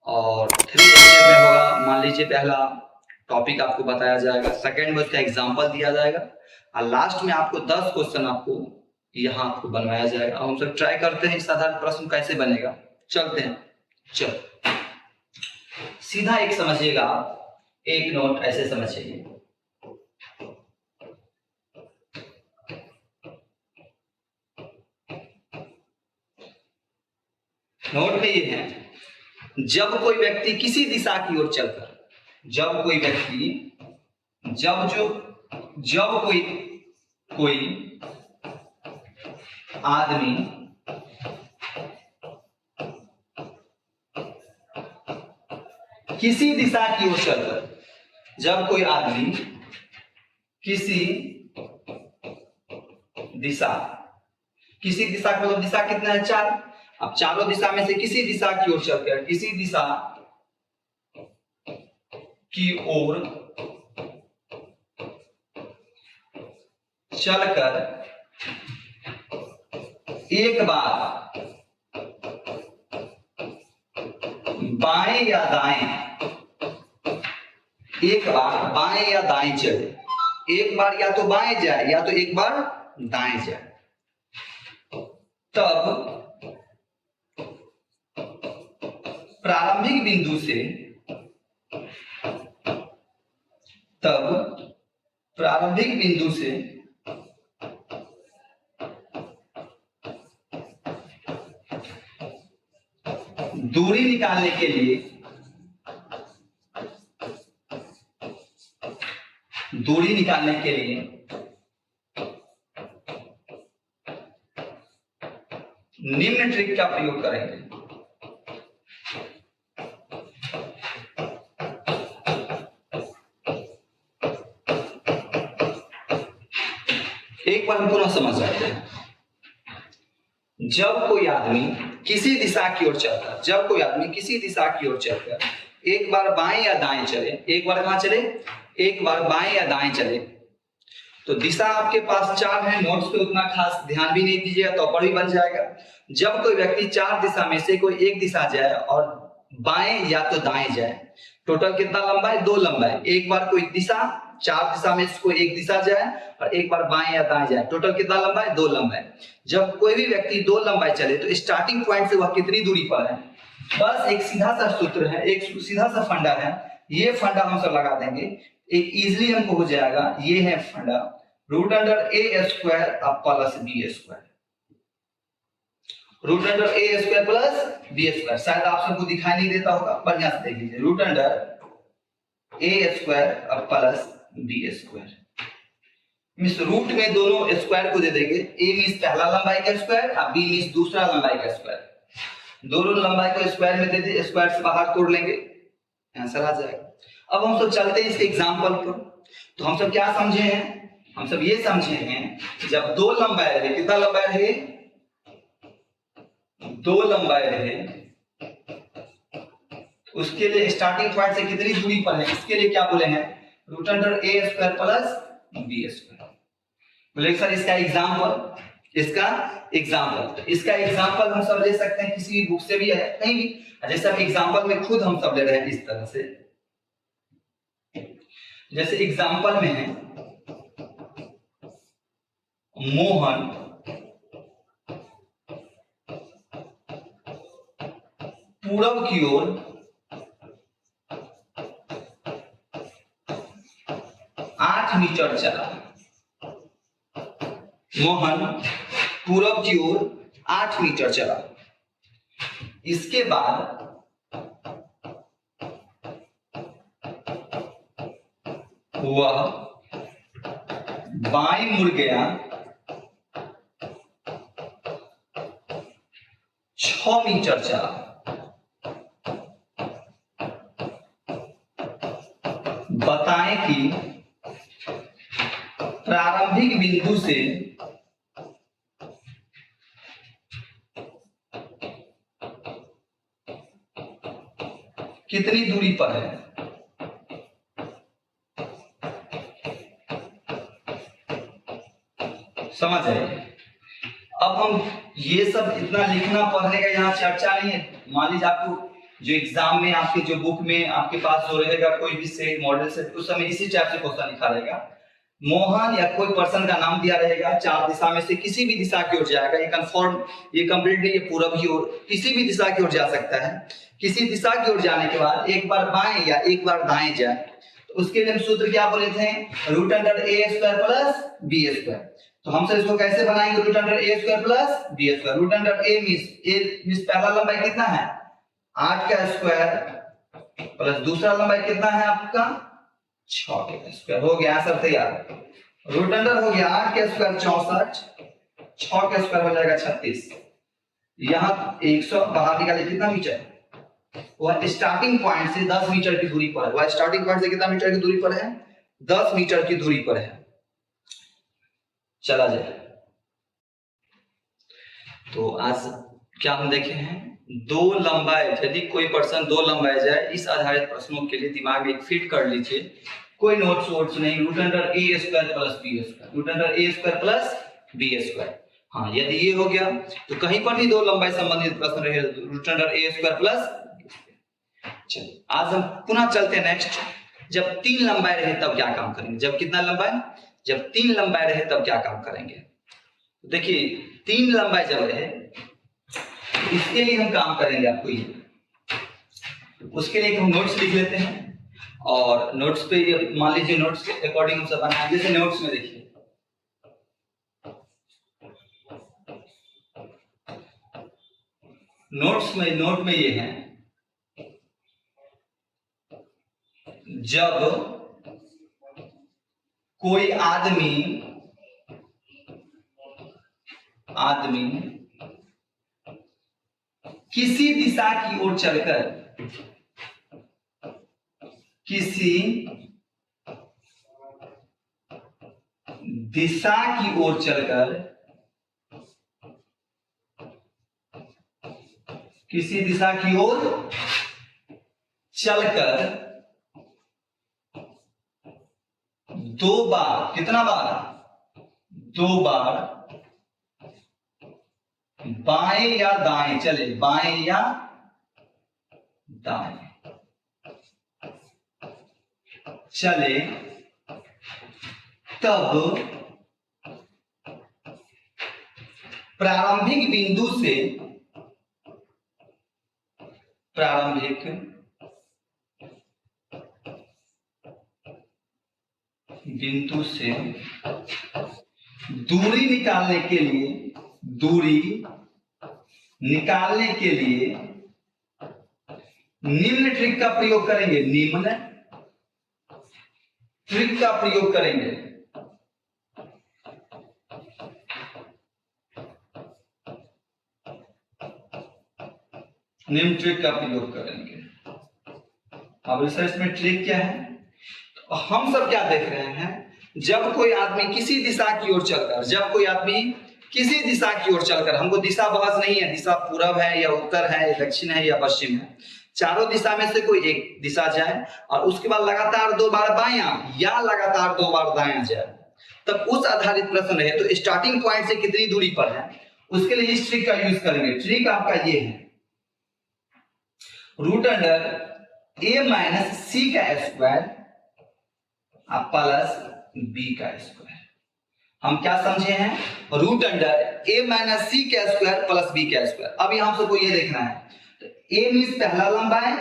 और 3 स्टेप में होगा। मान लीजिए पहला टॉपिक आपको बताया जाएगा, सेकंड में उसका एग्जांपल दिया जाएगा और लास्ट में आपको 10 क्वेश्चन आपको यहाँ आपको बनवाया जाएगा। हम सब ट्राई करते हैं साधारण प्रश्न कैसे बनेगा। चलते हैं। चलो सीधा एक समझिएगा आप, एक नोट ऐसे समझिए। नोट में ये है, जब कोई व्यक्ति किसी दिशा की ओर चलकर, जब कोई आदमी किसी दिशा की ओर चलकर, जब कोई आदमी किसी दिशा का मतलब दिशा कितना है? 4। अब चारों दिशा में से किसी दिशा की ओर चलकर, किसी दिशा की ओर चलकर एक बार बाएं या दाएं, एक बार बाएं या दाएं चले, एक बार या तो बाएं जाए या तो एक बार दाएं जाए, तब प्रारंभिक बिंदु से दूरी निकालने के लिए निम्न ट्रिक का प्रयोग करेंगे। एक बार हम पुनः समझ जाते हैं। जब कोई आदमी किसी दिशा की ओर चलकर एक बार बाएं या दाएं चले, एक बार कहां चले? एक बार बाएं या दाएं चले, तो दिशा आपके पास 4 है। नोट्स पे उतना खास ध्यान भी नहीं दीजिएगा तो ऊपर भी बन जाएगा। जब कोई व्यक्ति 4 दिशा में से कोई एक दिशा जाए और बाएं या तो दाएं जाए, टोटल कितना लंबा है? 2 लंबा है। एक बार कोई दिशा, 4 दिशा में से कोई एक दिशा जाए और एक बार बाएं या दाएं जाए, टोटल कितना लंबा है? 2 लंबा है। जब कोई भी व्यक्ति 2 लंबाई चले तो स्टार्टिंग पॉइंट से वह कितनी दूरी पर है? बस एक सीधा सा सूत्र है, एक सीधा सा फंडा है। ये फंडा हम सब लगा देंगे, एक इजीली हमको हो जाएगा। ये है funda, root under a square plus b square, root under a square plus b square. शायद आप सबको दिखाई नहीं देता होगा, बढ़िया से देख लीजिए। Root under a square plus b square, means root में दोनों स्क्वायर को दे देंगे। ए मींस पहला लंबाई का स्क्वायर और बी मींस दूसरा लंबाई का स्क्वायर। दोनों लंबाई को स्क्वायर में दे दे, स्क्वायर से बाहर तोड़ लेंगे, आंसर आ जाएगा। अब हम सब चलते हैं इसके एग्जांपल पर। तो हम सब क्या समझे हैं? हम सब ये समझे हैं कि जब 2 लंबाई रहे, कितना लंबाई रहे? 2 लंबाई रहे, उसके लिए स्टार्टिंग पॉइंट से कितनी दूरी पर है? इसके लिए क्या बोले हैं? Root under a square plus b square. बोले सर इसका एग्जांपल, इसका एग्जांपल हम सब ले सकते हैं किसी भी बुक से भी है, कहीं भी। जैसे अब एग्जांपल में खुद हम सब ले रहे हैं इस तरह से। जैसे एग्जांपल में है, मोहन पूरब की ओर 8 मीटर चला। मोहन पूरब की ओर 8 मीटर चला। इसके बाद वह बाईं मुड़ गया, 6 मीटर चला। बताएं कि प्रारंभिक बिंदु से कितनी दूरी पर है? समझ आए? अब हम ये सब इतना लिखना पढ़ने का यहाँ चर्चा नहीं है। मान लीजिए आपको जो एग्जाम में आपके जो बुक में आपके पास जो रहेगा कोई भी सेट मॉडल सेट उस समय इसी टाइप से क्वेश्चन लिखा रहेगा। मोहन या कोई पर्सन का नाम दिया रहेगा, 4 दिशा में से किसी भी दिशा की ओर जाएगा, ये कंफर्म, ये कंप्लीट नहीं, ये पूरब की ओर, किसी भी दिशा की ओर जा सकता है। किसी दिशा की ओर जाने के बाद एक बार बाएं या एक बार दाएं जाए तो उसके लिए हम सूत्र क्या बोले थे, root under a square plus b square. तो हम सर इसको कैसे बनाएंगे, root under a square plus b square. Root under a means पहला लंबाई कितना है 8 का स्क्वायर प्लस दूसरा लंबाई कितना है आपका 6 का स्क्वायर। हो गया आंसर तैयार। रूट अंडर हो गया 8 का स्क्वायर 64, 6 का स्क्वायर हो जाएगा 36। यहां 100 बाहर निकाले कितना मीटर, वह स्टार्टिंग पॉइंट से 10 मीटर की दूरी पर है। वह स्टार्टिंग पॉइंट से कितना मीटर की दूरी पर है, 10 मीटर की दूरी पर है। चला जाए तो आज क्या हम देखे हैं, दो लंबाई, यदि कोई पर्सन दो लंबाई जाए, इस आधारित प्रश्नों के लिए दिमाग में फिट कर लीजिए, कोई नोट्स वोट्स नहीं, root under a square plus b square, root under a square plus b square. हाँ यदि ये हो गया तो कहीं पर भी दो लंबाई संबंधित प्रश्न रहे, root under a square plus. चलिए आज हम पुनः चलते हैं नेक्स्ट, जब 3 लंबाई रहे तब क्या काम करेंगे। जब कितना लंबाई, जब 3 लंबाई रहे तब क्या काम करेंगे। देखिए 3 लंबाई जब रहे इसके लिए हम काम करेंगे आपको ये, उसके लिए हम नोट्स लिख लेते हैं और नोट्स पे मान लीजिए नोट्स के अकॉर्डिंग हम सब बनाएंगे। जैसे नोट्स में देखिए नोट में ये है, जब कोई आदमी किसी दिशा की ओर चलकर, किसी दिशा की ओर चलकर, किसी दिशा की ओर चलकर 2 बार, कितना बार, 2 बार बाएं या दाएं चले, बाएं या दाएं चले, तब प्रारंभिक बिंदु से दूरी निकालने के लिए निम्न ट्रिक का प्रयोग करेंगे, निम्न ट्रिक का प्रयोग करेंगे। निम्न ट्रिक का प्रयोग करेंगे। अब रिसर्च में ट्रिक क्या है, तो हम सब क्या देख रहे हैं, जब कोई आदमी किसी दिशा की ओर चलकर, जब कोई आदमी किसी दिशा की ओर चलकर, हमको दिशा बहस नहीं है, दिशा पूरब है या उत्तर है, दक्षिण है या पश्चिम है, चारों दिशा में से कोई एक दिशा जाए और उसके बाद लगातार 2 बार बायां या लगातार 2 बार दायां जाए, तब उस आधारित प्रश्न है तो स्टार्टिंग पॉइंट से कितनी दूरी पर है, उसके लिए इस ट्रिक का यूज करेंगे। ट्रिक आपका ये है, रूट अंडर ए माइनस सी का स्क्वायर प्लस बी का स्क्वायर। हम क्या समझे हैं, रूट अंडर ए माइनस सी का स्क्वायर प्लस बी का स्क्वायर। अब यहां सबको ये देखना है, तो ए मीन्स पहला लंबाई,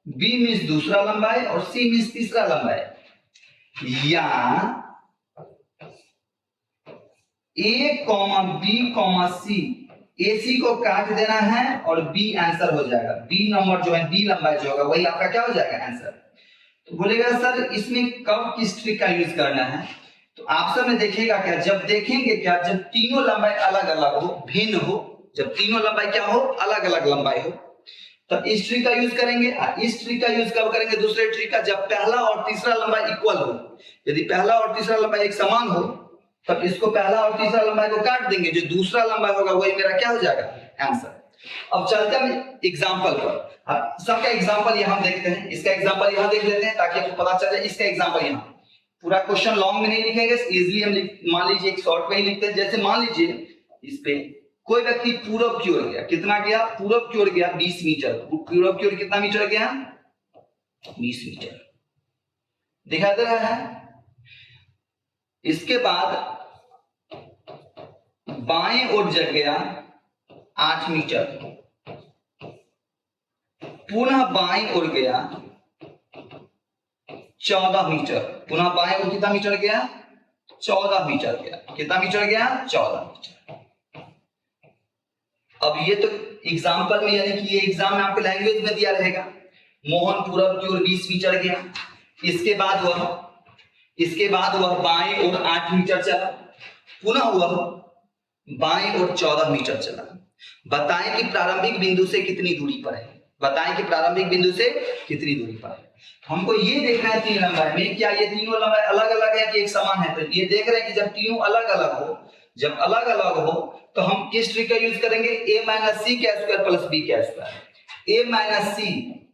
बी मीन्स दूसरा लंबाई और सी मीन्स तीसरा लंबाई। या ए कॉमा बी कॉमा सी, ए सी को काट देना है और बी आंसर हो जाएगा। बी नंबर जो है, बी लंबाई जो होगा वही आपका क्या हो जाएगा आंसर। तो बोलेगा सर इसमें कब किस ट्रिक का यूज करना है, तो आप सब में देखिएगा क्या, जब देखेंगे क्या, जब तीनों लंबाई अलग अलग हो, भिन्न हो, जब तीनों लंबाई क्या हो, अलग अलग लंबाई हो, तब इस ट्रिक का यूज करेंगे। इस ट्रिक का यूज कब करेंगे, दूसरे ट्रिक का, जब पहला और तीसरा लंबाई इक्वल हो। यदि पहला और तीसरा लंबाई एक समान हो तब इसको पहला और तीसरा लंबाई को काट देंगे, जो दूसरा लंबाई होगा वही मेरा क्या हो जाएगा आंसर। अब चलते हैं एग्जाम्पल पर। अब सबका एग्जाम्पल यहां देखते हैं, इसका एग्जाम्पल यहां देख लेते हैं ताकि आपको पता चल जाए। इसका एग्जाम्पल यहां, पूरा क्वेश्चन लॉन्ग में नहीं लिखेंगे, इजीली हम मान लीजिए एक शॉर्ट में ही लिखते हैं। जैसे मान लीजिए इस पे कोई व्यक्ति पूरब की ओर गया, कितना गया? पूरब की ओर गया 20 मीटर। पूरब की ओर कितना मीटर गया? 20 मीटर। दिखा दे रहा है। इसके बाद बाएं ओर जग गया 8 मीटर, पुनः बाएं ओर गया 14 मीटर, पुनः बाएं ओर कितना मीटर गया? 14 मीटर गया। कितना मीटर गया? 14 मीटर। अब ये तो एग्जाम्पल में, यानी कि ये एग्जाम में आपको लैंग्वेज में दिया रहेगा। मोहन पूरब की ओर 20 मीटर गया, इसके बाद वह बाएं ओर 8 मीटर चला, पुनः वह बाएं ओर 14 मीटर चला। बताएं कि प्रारंभिक बिंदु से कितनी दूरी पर है। बताएं कि प्रारंभिक बिंदु से कितनी दूरी पर है। हमको ये देखना है तीन लंबाई में क्या ये तीनों लंबाई अलग अलग है कि एक समान है। तो ये देख रहे हैं कि जब तीनों अलग अलग हो, जब अलग अलग हो तो हम किस ट्रिक का यूज करेंगे? a माइनस सी का स्क्वायर प्लस बी का स्क्वायर। a माइनस सी,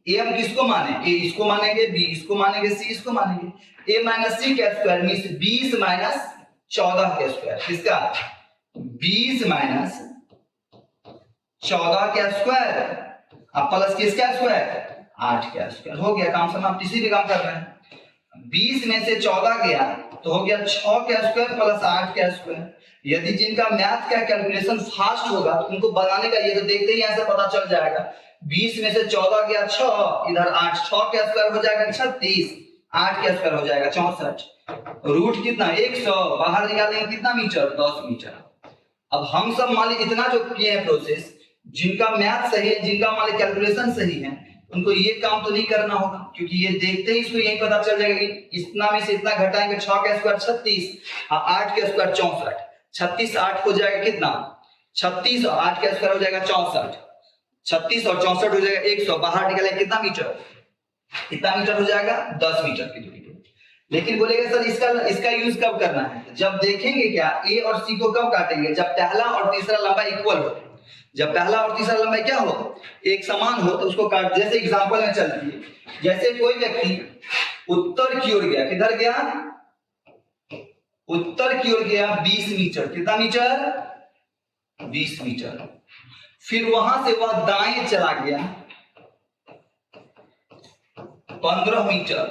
ए हम किसको माने? a इसको मानेंगे, b इसको मानेंगे, c इसको मानेंगे। a माइनस सी का स्क्वायर मींस 20 माइनस 14 का स्क्वायर। किसका? 20 माइनस 14 का स्क्वायर अब प्लस किसका स्क्वायर? 8 का स्क्वायर। हो गया काम समाप्त। इसी पे काम कर रहे हैं। 20 में से 14 गया तो हो गया 6 का स्क्वायर प्लस 8 का स्क्वायर। यदि जिनका मैथ का कैलकुलेशन फास्ट होगा तो उनको बनाने का, ये तो देखते ही ऐसे पता चल जाएगा। 20 में से 14 गया 6, इधर 8, 6 का स्क्वायर हो जाएगा 36, 8 का स्क्वायर हो जाएगा 64। रूट कितना? 100, बाहर निकालेंगे कितना मीटर? 10 मीटर। अब हम सब मान लीजिए इतना जो किए हैं प्रोसेस, जिनका मैथ सही है, जिनका मान लीजिए कैलकुलेशन सही है, उनको ये काम तो नहीं करना होगा, क्योंकि ये देखते ही इसको यही पता चल जाएगा कि इतना में से इतना घटाएंगे, 6 का स्क्वायर 36, 8 का स्क्वायर 64, 36 8 हो जाएगा कितना? 36 और 8 का स्क्वायर हो जाएगा 64, 36 और 64 हो जाएगा 100, बाहर निकलेगा कितना मीटर? कितना मीटर हो जाएगा? 10 मीटर की दूरी पे। लेकिन बोलेगा सर इसका यूज कब करना है? जब देखेंगे क्या ए और सी को कब काटेंगे? जब पहला और तीसरा लंबाई इक्वल हो। जब पहला और तीसरा लंबाई क्या हो? एक समान हो तो उसको काट। जैसे एग्जांपल में चलती, जैसे कोई व्यक्ति उत्तर की ओर गया, किधर गया? उत्तर की ओर गया 20 मीटर। कितना मीटर? 20 मीटर। फिर वहां से वह दाएं चला गया 15 मीटर,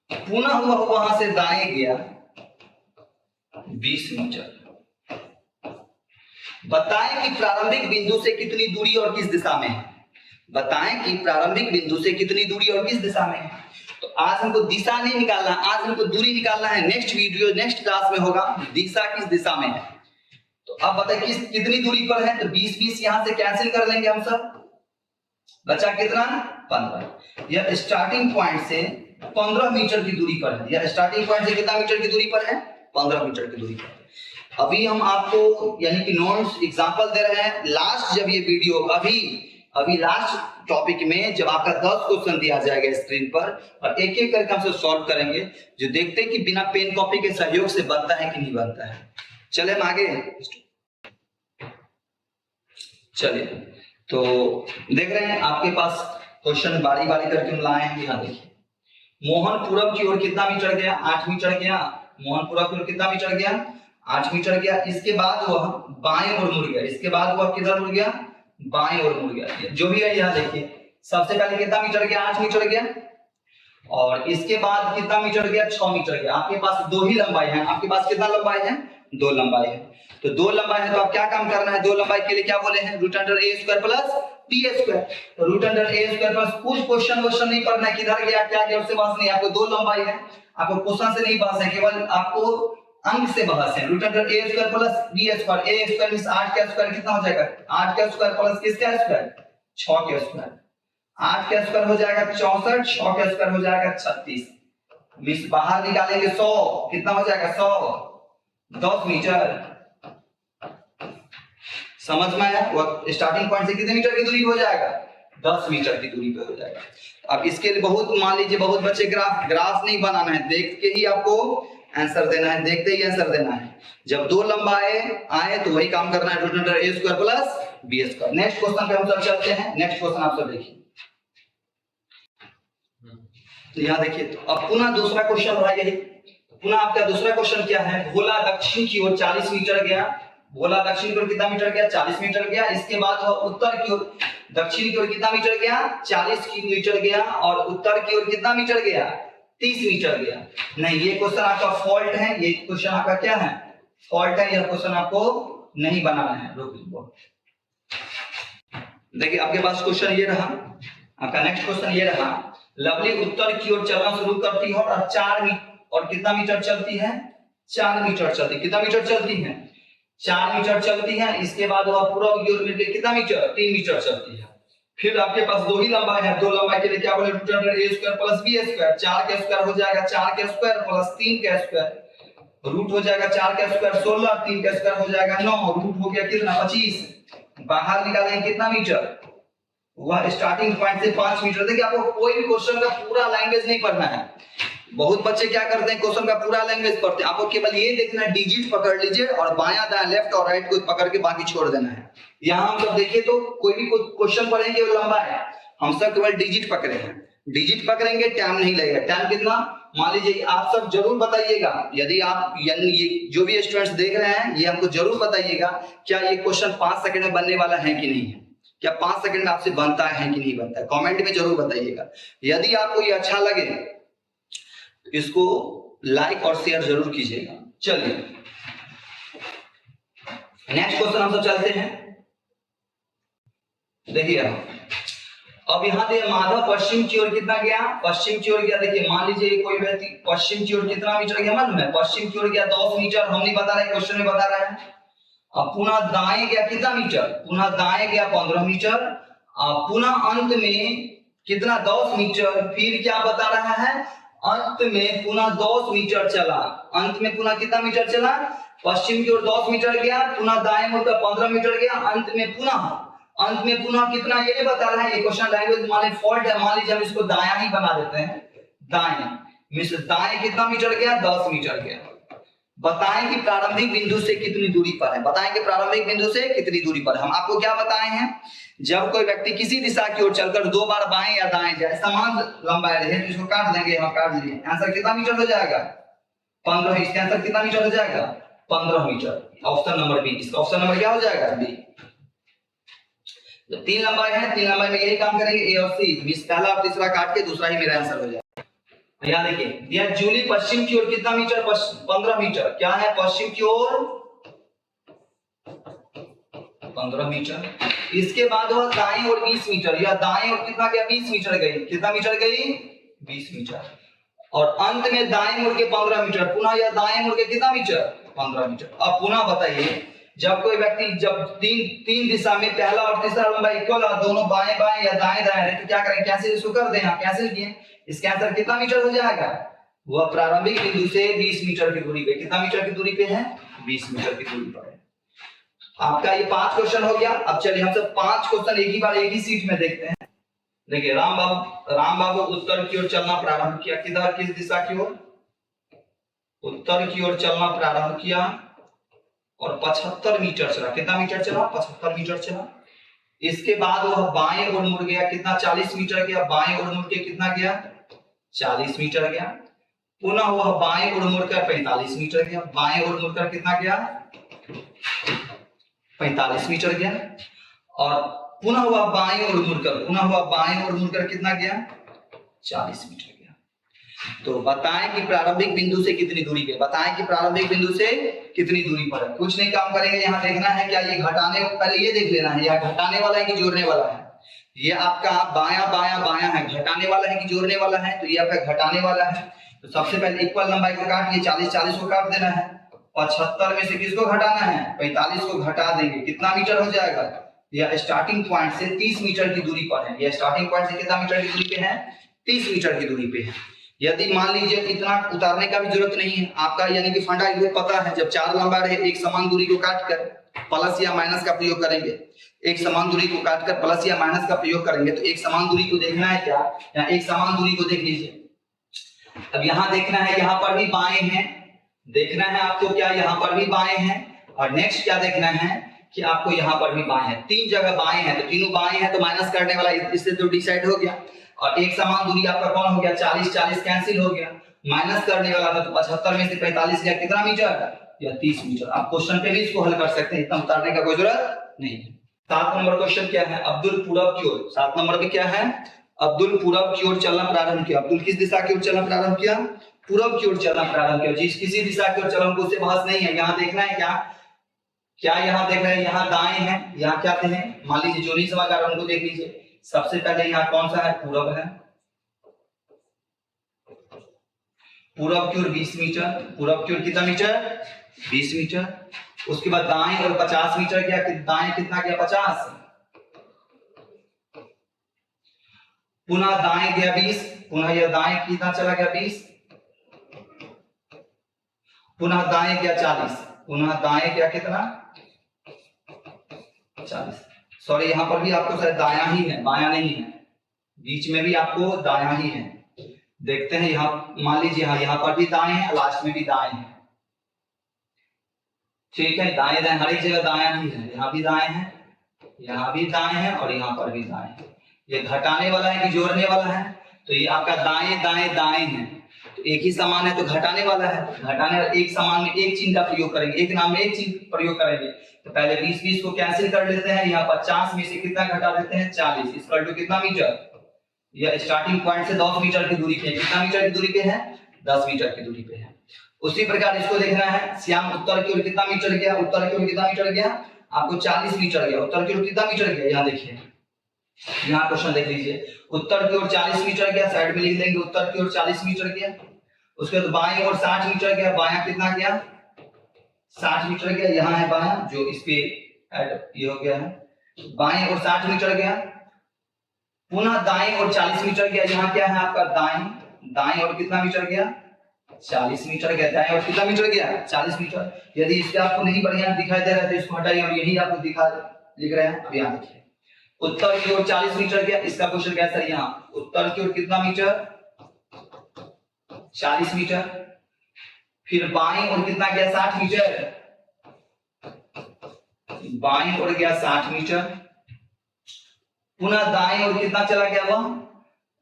पुनः वह वहां से दाएं गया 20 मीटर। बताएं कि प्रारंभिक बिंदु से कितनी दूरी और किस दिशा में है। बताएं कि प्रारंभिक बिंदु से कितनी दूरी और किस दिशा में है। तो आज हमको दिशा नहीं निकालना, आज हमको दूरी निकालना है। नेक्स्ट वीडियो नेक्स्ट क्लास में होगा दिशा किस दिशा में है। तो अब बताएं कितनी दूरी पर है। तो 20 यहां से कैंसिल कर लेंगे हम सब, बचा कितना? 15। यह स्टार्टिंग पॉइंट से 15 मीटर की दूरी पर है। यह स्टार्टिंग पॉइंट से कितना मीटर की दूरी पर है? 15 मीटर की दूरी पर। अभी हम आपको यानी कि नोट्स एग्जांपल दे रहे हैं। लास्ट जब ये वीडियो अभी लास्ट टॉपिक में जब आपका 10 क्वेश्चन दिया जाएगा स्क्रीन पर और एक एक करके हम सॉल्व करेंगे, जो देखते हैं कि बिना पेन कॉपी के सहयोग से बनता है कि नहीं बनता है। चले हम आगे। चलिए तो देख रहे हैं आपके पास क्वेश्चन बारी बारी करके हम लाए हैं। यहाँ देखिए, मोहन पूरब की ओर कितना मीटर गया? 8 मीटर गया। मोहन पूरब की ओर कितना मीटर गया? 8 मीटर गया। इसके बाद वह बाएं ओर मुड़ गया। इसके बाद वह किधर मुड़ गया? बाएं ओर मुड़ गया। जो भी है यहाँ देखिए, सबसे पहले कितना मीटर गया? 8 मीटर गया। और इसके बाद कितना मीटर गया? 6 मीटर गया। आपके पास दो ही लंबाई है। आपके पास कितना लंबाई है? 2 लंबाई है। तो 2 लंबाई है तो आप क्या काम करना है? 2 लंबाई के लिए क्या बोले हैं? Root under a square plus b square. तो root under a square plus कुछ क्वेश्चन नहीं पढ़ना है किधर गया क्या गया उससे बहस नहीं। आपको 2 लंबाई है, आपको क्वेश्चन से नहीं बहस है, केवल आपको अंक से बहस है। Root under a square plus b square. A square means 8 का स्क्वायर कितना हो जाएगा? 8 का स्क्वायर प्लस किसका स्क्वायर? 6 का स्क्वायर। 8 का स्क्वायर हो जाएगा 64, 6 का स्क्वायर हो जाएगा 36। मींस बाहर निकालेंगे 100, कितना हो जाएगा? 100, 10 मीटर। समझ में आया? वो स्टार्टिंग पॉइंट से कितने मीटर की दूरी पे हो जाएगा? 10 मीटर की दूरी पे हो जाएगा। अब इसके लिए बहुत मान लीजिए बहुत बच्चे ग्राफ नहीं बनाना है, देख के ही आपको आंसर देना है, देखते ही आंसर देना है। जब 2 लंबाई आए तो वही काम करना है, root under a square plus b square. Next question पे हम सब चलते हैं। नेक्स्ट क्वेश्चन आप सब देखिए। तो यहाँ देखिए, तो अब पुनः दूसरा क्वेश्चन रहा यही। पुनः आपका दूसरा क्वेश्चन क्या है? भोला दक्षिण की ओर 40 मीटर गया, बोला दक्षिण की ओर कितना मीटर गया, 40 मीटर गया। इसके बाद वह उत्तर की ओर, दक्षिण की ओर कितना मीटर गया, 40 मीटर गया, और उत्तर की ओर कितना मीटर गया, 30 मीटर गया। नहीं, ये क्वेश्चन आपका फॉल्ट है, ये क्वेश्चन आपका क्या है, फॉल्ट है। यह क्वेश्चन आपको नहीं बनाना है। देखिए आपके पास क्वेश्चन ये रहा, आपका नेक्स्ट क्वेश्चन ये रहा। लवली उत्तर की ओर चलना शुरू करती है और 4 और कितना मीटर चलती है, 4 मीटर चलती, कितना मीटर चलती है, 4 मीटर चलती है। इसके बाद वह पूर्व की ओर मिलकर कितना मीटर, 3 मीटर चलती है। फिर आपके पास दो ही लंबाई है, दो लंबाई के लिए क्या बोले, root under a square plus b square, 4 का स्क्वायर हो जाएगा 4 का स्क्वायर प्लस 3 का स्क्वायर, रूट हो जाएगा 4 का स्क्वायर 16, 3 का स्क्वायर हो जाएगा 9, रूट हो गया कितना 25। बाहर निकालेंगे कितना मीटर, वह स्टार्टिंग पॉइंट से 5 मीटर। देखिए आपको कोई भी क्वेश्चन का पूरा लैंग्वेज नहीं पढ़ना है। बहुत बच्चे क्या करते हैं, क्वेश्चन का पूरा लैंग्वेज पढ़ते हैं। आपको केवल ये देखना है, डिजिट पकड़ लीजिए और बायां दायां लेफ्ट और राइट को पकड़ के बाकी छोड़ देना है। यहाँ हम सब देखिए तो कोई भी क्वेश्चन पढ़ेंगे वो लंबा है, हम सब केवल डिजिट पकड़े हैं। डिजिट पकड़ेंगे टाइम नहीं लगेगा। टाइम कितना, मान लीजिए आप सब जरूर बताइएगा, यदि आप यानी ये जो भी स्टूडेंट्स देख रहे हैं ये हमको जरूर बताइएगा क्या ये क्वेश्चन 5 सेकंड में बनने वाला है कि नहीं है, क्या 5 सेकंड में आपसे बनता है कि नहीं बनता है, कमेंट में जरूर बताइएगा। यदि आपको ये अच्छा लगे तो इसको लाइक और शेयर जरूर कीजिएगा। चलिए नेक्स्ट क्वेश्चन हम सब चलते हैं। देखिए अब यहाँ दे माधव पश्चिम की ओर कितना गया, पश्चिम की ओर गया। देखिए मान लीजिए कोई व्यक्ति पश्चिम की ओर कितना मीटर गया, मालूम है, पश्चिम की ओर गया 10 मीटर, हम नहीं बता रहे, क्वेश्चन में बता रहा है। अब पुनः दाएं गया कितना मीटर, पुनः दाएं गया 15 मीटर, पुनः अंत में कितना 10 मीटर, फिर क्या बता रहा है, अंत में पुनः 10 मीटर चला, अंत में पुनः कितना मीटर चला, पश्चिम की ओर 10 मीटर गया, पुनः दाएं मुड़कर 15 मीटर गया, अंत में पुनः कितना, ये बता रहा है। ये क्वेश्चन लैंग्वेज माने फॉल्ट है, मान लीजिए हम इसको दायां ही बना देते हैं, दाएं कितना मीटर गया, 10 मीटर गया। बताएं कि प्रारंभिक बिंदु से कितनी दूरी पर है, बताएं कि प्रारंभिक बिंदु से कितनी दूरी पर। हम आपको क्या बताए हैं, जब कोई व्यक्ति किसी दिशा की ओर चलकर 2 बार बाएं या दाएं जाए, समान लंबाई रहे, तो इसको काट देंगे, हम काट दिए, आंसर कितना मीटर हो जाएगा, 15। इसका आंसर कितना मीटर हो जाएगा, 15 मीटर। ऑप्शन नंबर बी, इसका ऑप्शन नंबर क्या हो जाएगा, बी। तो 3 लंबाई है, 3 लंबाई में यही काम करेंगे, ए और सी, पहला और तीसरा काट के दूसरा ही मेरा आंसर हो जाएगा। यहाँ देखिए यह जूली पश्चिम की ओर कितना मीटर, 15 मीटर, क्या है, पश्चिम की ओर 15 मीटर। इसके बाद वह दाएं ओर 20 मीटर, या दाएं ओर कितना गया, 20 मीटर गई, कितना मीटर गई, 20 मीटर। और अंत में दाएं मुड़ के 15 मीटर, पुनः यह दाएं मुड़ के कितना मीटर, 15 मीटर। अब पुनः बताइए, जब कोई व्यक्ति जब तीन दिशा में पहला और तीसरा लंबाई इक्वल और दोनों बाएं बाएं या दाएं दाएं है, तो क्या करें, कैंसिल इसको कर दें, कैंसिल किए, इसका आंसर कितना मीटर हो जाएगा, वह प्रारंभिक बिंदु से 20 मीटर की दूरी पे, कितना मीटर की दूरी पे है, 20 मीटर की दूरी पर है। आपका ये 5 क्वेश्चन हो गया। अब चलिए हम सब 5 क्वेश्चन एक ही बार एक ही सीट में देखते हैं। देखिए राम बाबू उत्तर की ओर चलना प्रारंभ किया, किधर, किस दिशा की ओर, उत्तर की ओर चलना प्रारंभ किया और 75 मीटर चला, कितना मीटर चला, 75 मीटर चला। इसके बाद वह बाएं ओर मुड़ गया, कितना, 40 मीटर गया, बाएं ओर मुड़ के कितना गया, 40 मीटर गया। पुनः वह बाएं ओर मुड़कर 45 मीटर गया, बाएं ओर मुड़कर कितना गया, 45 मीटर गया। और पुनः वह बाएं ओर मुड़कर कितना गया, 40 मीटर गया। तो बताएं कि प्रारंभिक बिंदु से कितनी दूरी पे, बताएं कि प्रारंभिक बिंदु से कितनी दूरी पर है। कुछ नहीं काम करेंगे, यहाँ देखना है क्या ये घटाने, पहले ये देख लेना है यह घटाने वाला है कि जोड़ने वाला है। ये आपका बायां बायां बायां है, घटाने वाला है कि जोड़ने वाला है, तो ये आपका घटाने वाला है। तो सबसे पहले इक्वल लंबाई को काट के 40 को काट देना है। 75 में से किसको घटाना है, 45 को घटा देंगे, कितना मीटर हो जाएगा, यह स्टार्टिंग पॉइंट से 30 मीटर की दूरी पर है। यह स्टार्टिंग पॉइंट से कितना मीटर की दूरी पे है, 30 मीटर की दूरी पे है। यदि मान लीजिए इतना उतारने का भी जरूरत नहीं है आपका, यानी कि फंडा ये पता है, जब 4 लंबा रहे एक समान दूरी को काटकर प्लस या माइनस का प्रयोग करेंगे, एक समान दूरी को काटकर प्लस या माइनस का प्रयोग करेंगे। तो एक समान दूरी को देखना है क्या, या एक समान दूरी को देख लीजिए। अब यहाँ देखना है, यहाँ पर भी बाएं हैं, देखना है आपको क्या, यहाँ पर भी बाएं हैं। और नेक्स्ट क्या देखना है कि आपको यहाँ पर भी बाएं हैं, 3 जगह बाएं हैं, तो तीनों बाएं हैं, तो माइनस करने वाला इससे तो डिसाइड हो गया। और एक समान दूरी आपका कौन हो गया, 40 कैंसिल हो गया, माइनस करने वाला था, तो 75 में से 45 गया, कितना मीटर, या 30 मीटर। आप क्वेश्चन पे भी इसको हल कर सकते हैं, इतना उतारने का कोई जरूरत नहीं है। 7 नंबर क्वेश्चन क्या है, अब्दुल पूरब की ओर, 7 नंबर पे क्या है, अब्दुल पूरब की ओर चलना प्रारंभ किया। अब्दुल किस दिशा की ओर चलना प्रारंभ किया, पूरब की ओर चलना प्रारंभ किया। जिस किसी दिशा की ओर चला हमको उससे बहस नहीं है। यहाँ देखना है क्या क्या यहाँ देख रहे हैं, यहाँ दाएं है, यहाँ क्या हैं, मान लीजिए जो नहीं समझ आ रहा उनको देख लीजिए। सबसे पहले यहाँ कौन सा है, पूरब है, पूरब की ओर 20 मीटर, पूरब की ओर कितना मीटर, 20 मीटर। उसके बाद दाएं और 50 मीटर गया, दाएं कितना गया, 50, पुनः दाएं गया 20, पुनः यह दाएं कितना चला गया 20, पुनः दाएं गया 40, पुनः दाएं गया कितना 40। सॉरी यहाँ पर भी आपको शायद दाया ही है, बाया नहीं है, बीच में भी आपको दाया ही है। देखते हैं यहाँ, मान लीजिए यहाँ पर भी दाएं है, लास्ट में भी दाएं है, ठीक है, दाएं दाएं हर एक जगह दाया ही है, यहाँ भी दाएं है, यहाँ भी दाएं है और यहाँ पर भी दाएं है। ये घटाने वाला है कि जोड़ने वाला है, तो ये आपका दाएं दाएं दाएं है, तो एक ही समान है तो घटाने वाला है। घटाने वाला एक समान में एक चिन्ह का प्रयोग करेंगे, एक नाम में एक चिन्ह प्रयोग करेंगे। तो पहले 20 को कैंसिल कर लेते हैं, यहाँ 50 में से कितना घटा देते हैं 40, इक्वल टू कितना मीटर, यह स्टार्टिंग पॉइंट से 10 मीटर की दूरी पे, कितना मीटर की दूरी पे है, 10 मीटर की दूरी पे है। उसी प्रकार इसको देखना है, श्याम उत्तर की ओर कितना मीटर गया, उत्तर की ओर कितना मीटर गया, आपको 40 मीटर गया। उत्तर की ओर कितना मीटर गया, यहाँ देखिए, यहाँ क्वेश्चन देख लीजिए, उत्तर की ओर 40 मीटर गया, साइड में लिख देंगे उत्तर की ओर 40 मीटर गया। उसके बाद बाएं ओर 60 मीटर गया, बायां कितना गया 60 मीटर गया, यहाँ है बायां जो इस पे ऐड ये हो गया है, बाएं ओर 60 मीटर गया। पुनः दाएं ओर 40 मीटर गया, यहाँ क्या है आपका दाएं, दाएं ओर कितना मीटर गया 40 मीटर गया, दाएं ओर कितना मीटर गया 40 मीटर। यदि इसके आपको नहीं बढ़िया दिखाई दे रहा है तो इसको हटाइए और यही आपको दिखा लिख रहे हैं। अब यहाँ देखिए, उत्तर की ओर 40 मीटर गया, इसका क्वेश्चन कैसा है, यहाँ उत्तर की ओर कितना मीटर 40 मीटर, फिर बाएं ओर कितना गया 60 मीटर, बाएं ओर गया 60 मीटर, पुनः दाएं ओर कितना चला गया वह,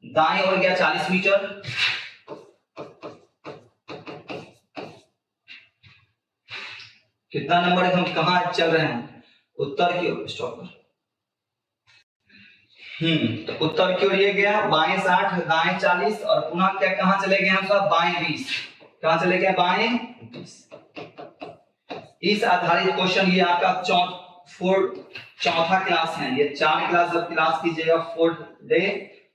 दाएं ओर गया 40 मीटर। कितना नंबर है, हम कहाँ चल रहे हैं, उत्तर की ओर, स्टॉप कर। तो उत्तर की ओर ये गया, बाएं 60 दाएं 40 और पुनः क्या कहां चले गए हम सब, बाएं 20, कहां चले गए बाएं 20। इस आधारित क्वेश्चन ये आपका चौथा क्लास है, ये 4 क्लास जब क्लास कीजिएगा 4th डे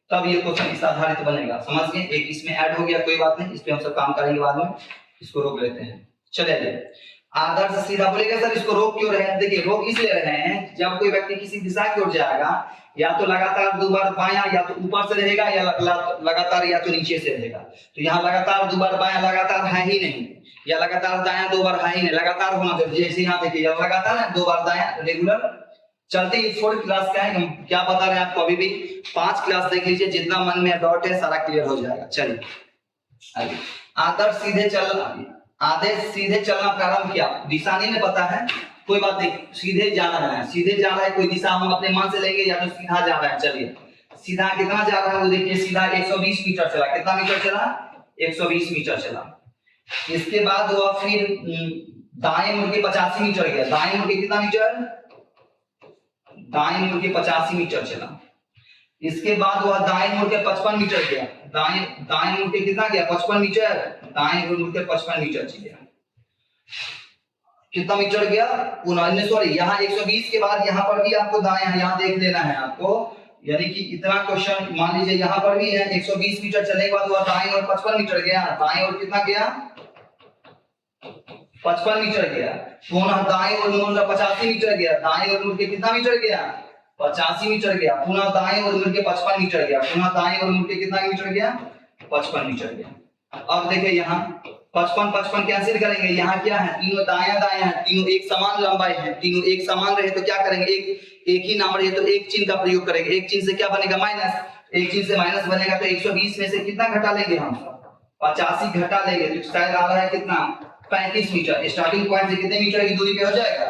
तब ये क्वेश्चन इस आधारित बनेगा, समझ गए। एक इसमें ऐड हो गया, कोई बात नहीं, इस पे हम सब काम करेंगे बाद में, इसको रोक लेते हैं। चलिए आदर्श सीधा बोलेगा सर इसको रोक क्यों रहे हैं, देखिए रोक इसलिए रहे हैं, जब कोई व्यक्ति किसी दिशा की ओर जाएगा या तो लगातार 2 बार बायां या तो ऊपर से रहेगा या लगातार या तो नीचे से रहेगा। तो यहाँ लगातार 2 बार बायां लगातार है ही नहीं, या लगातार दायां 2 बार है ही नहीं, लगातार होना चाहिए। जैसे यहाँ देखिए लगातार है 2 बार दायां रेगुलर चलते ही 4 क्लास का है, हम क्या बता रहे हैं आपको, अभी भी 5 क्लास देख लीजिए, जितना मन में डाउट है सारा क्लियर हो जाएगा। चलिए आगे, आदर्श सीधे चलना, आदेश सीधे चलना प्रारंभ किया, दिशा नहीं पता है कोई बात नहीं, सीधे जाना है, सीधे जा रहा है, कोई दिशा हम अपने मन से लेंगे या तो सीधा जा रहा है। चलिए सीधा कितना जा रहा है वो देखिए, सीधा 120 मीटर चला, कितना मीटर चला 120 मीटर चला। इसके बाद वो फिर दाएं मुड़ के 85 मीटर गया, दाएं मुड़ के कितना मीटर, दाएं मुड़ के 85 मीटर चला। इसके बाद वह दाएं मुड़ के 55 मीटर गया, दाएं मुड़ के कितना गया 55 मीटर, दाएं मुड़ के 55 मीटर गया, कितना मीटर गया पुनः, सॉरी यहाँ 120 के बाद यहाँ पर भी आपको दाएं यहाँ देख लेना है आपको, यानी कि इतना क्वेश्चन मान लीजिए यहाँ पर भी है 120 मीटर चलने के बाद वह दाएं और 55 मीटर गया, दाएं और कितना गया 55 मीटर गया, पुनः दाएं और मुड़ के 85 मीटर गया, दाएं और मुड़ के कितना मीटर गया 85 मीटर गया, पुनः दाएं और मुड़ के 55 मीटर गया, पुनः दाएं और मुड़ के कितना मीटर गया 55 मीटर गया। अब देखिए यहाँ 55 कैंसिल करेंगे, यहाँ क्या है तीनों दायां दायां है, तीनों एक समान लंबाई है, तीनों एक समान रहे तो क्या करेंगे, एक ही नाम रहे तो एक चिन्ह का प्रयोग करेंगे, एक चिन्ह से क्या बनेगा माइनस, एक चिन्ह से माइनस बनेगा तो 120 में से कितना घटा लेंगे हम 85 घटा लेंगे, तो शायद आ रहा है कितना 35 मीटर। स्टार्टिंग पॉइंट से कितने मीटर की दूरी पे हो जाएगा,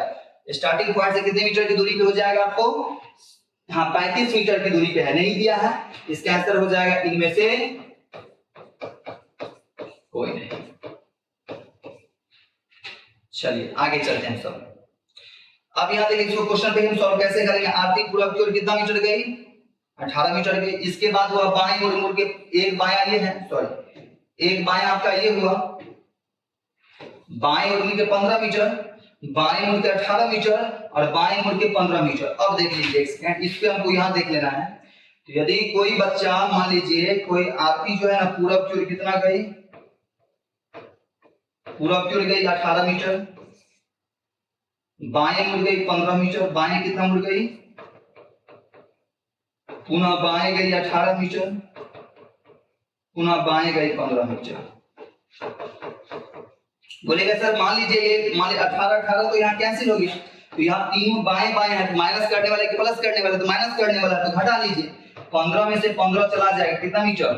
स्टार्टिंग पॉइंट से कितने मीटर की दूरी पे हो जाएगा आपको, हाँ 35 मीटर की दूरी पे है, नहीं दिया है, इसका आंसर हो जाएगा इनमें से कोई नहीं। चलिए आगे चलते हैं सब। अब यहाँ देखिए इसको क्वेश्चन पे हम सॉल्व कैसे करेंगे। आरती पूरब की ओर कितना मीटर गई, 18 मीटर गई। इसके बाद हुआ बाएं ओर मुड़ के, एक बाया ये है, सॉरी एक बाया आपका ये हुआ, बाएं ओर मुड़ के 15 मीटर, बाएं मुड़ के 18 मीटर और बाएं मुड़ के 15 मीटर। अब देख लीजिए इस पे हमको यहाँ देख लेना है। तो यदि कोई बच्चा मान लीजिए कोई आरती जो है ना पूरब की ओर कितना गई, पूरब की ओर गई 18 मीटर, बाएं मुड़ गई 15 मीटर, बाएं कितना मुड़ गई, पुनः बाएं गई 18 मीटर, पुनः बाएं गई 15 मीटर। बोलेगा सर मान लीजिए ये मान लीजिए 18 18 तो यहाँ कैंसिल हो गया, तो यहाँ तीनों बाएं बाएं है, माइनस करने वाले के प्लस करने वाले, तो माइनस करने वाला तो घटा लीजिए। 15 में से 15 चला जाएगा, कितना मीटर,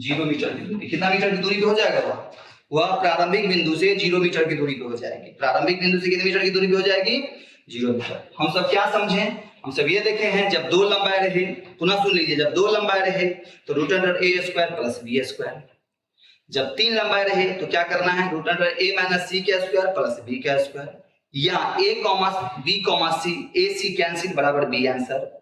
0 मीटर की दूरी। कितना मीटर की दूरी पे हो जाएगा वह प्रारंभिक बिंदु से 0 मीटर की दूरी पे हो जाएगी। प्रारंभिक बिंदु से कितने मीटर की दूरी पे हो जाएगी, 0 मीटर। हम सब क्या समझे, हम सब ये देखे हैं जब दो लंबाई रहे, पुनः सुन लीजिए, जब दो लंबाई रहे तो root under a square plus b square. जब तीन लंबाई रहे तो क्या करना है, रूट अंडर ए माइनस सी का स्क्वायर प्लस बी का स्क्वायर, या ए कॉमा बी कॉमा सी, ए सी कैंसिल बराबर बी आंसर।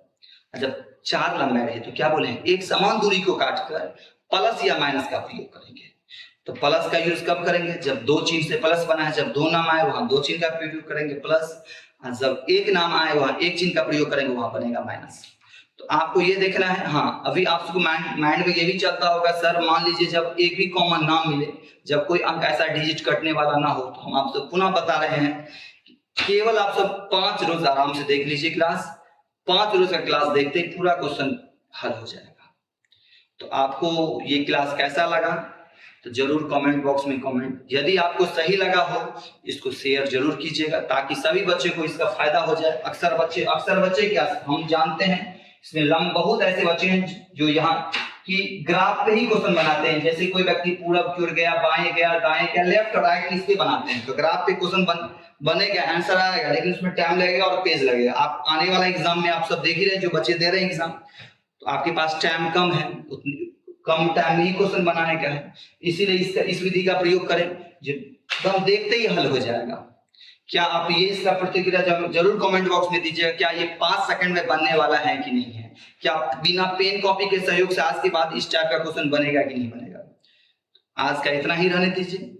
जब चार लंबाई रहे तो क्या बोले, एक समान दूरी को काटकर प्लस या माइनस का प्रयोग करेंगे। तो प्लस का यूज कब करेंगे, जब दो चिन्ह से प्लस बना है, जब दो नाम आए वहां दो चिन्ह का प्रयोग करेंगे प्लस, जब एक नाम आए वहां एक चिन्ह का प्रयोग करेंगे वहां बनेगा माइनस। तो आपको ये देखना है। हाँ अभी आपको माइंड में ये भी चलता होगा सर मान लीजिए जब एक भी कॉमन ना मिले, जब कोई अंक ऐसा डिजिट कटने वाला ना हो, तो हम आपसे पुनः बता रहे हैं केवल आप सब 5 रोज आराम से देख लीजिए क्लास, 5 रोज का क्लास देखते ही पूरा क्वेश्चन हल हो जाएगा। तो आपको ये क्लास कैसा लगा तो जरूर कमेंट बॉक्स में कमेंट, यदि आपको सही लगा हो इसको शेयर जरूर कीजिएगा ताकि सभी बच्चे को इसका फायदा हो जाए। अक्सर बच्चे क्या हम जानते हैं इसमें बहुत ऐसे बच्चे हैं जो यहाँ की ग्राफ पे ही क्वेश्चन बनाते हैं, जैसे कोई व्यक्ति पूरब की ओर गया, बाएं गया, दाएं गया, लेफ्ट राइट इस पे बनाते हैं। तो ग्राफ पे क्वेश्चन बनेगा, आंसर आएगा, लेकिन उसमें टाइम लगेगा और पेज लगेगा। आप आने वाला एग्जाम में आप सब देख ही रहे हैं, जो बच्चे दे रहे हैं एग्जाम, तो आपके पास टाइम कम है, कम टाइम में ही क्वेश्चन बनाने का है, इसीलिए इस विधि का प्रयोग करें, जो एकदम देखते ही हल हो जाएगा। क्या आप ये इसका प्रतिक्रिया जरूर कमेंट बॉक्स में दीजिएगा, क्या ये 5 सेकंड में बनने वाला है कि नहीं है, क्या बिना पेन कॉपी के सहयोग से आज के बाद इस टाइप का क्वेश्चन बनेगा कि नहीं बनेगा। आज का इतना ही रहने दीजिए।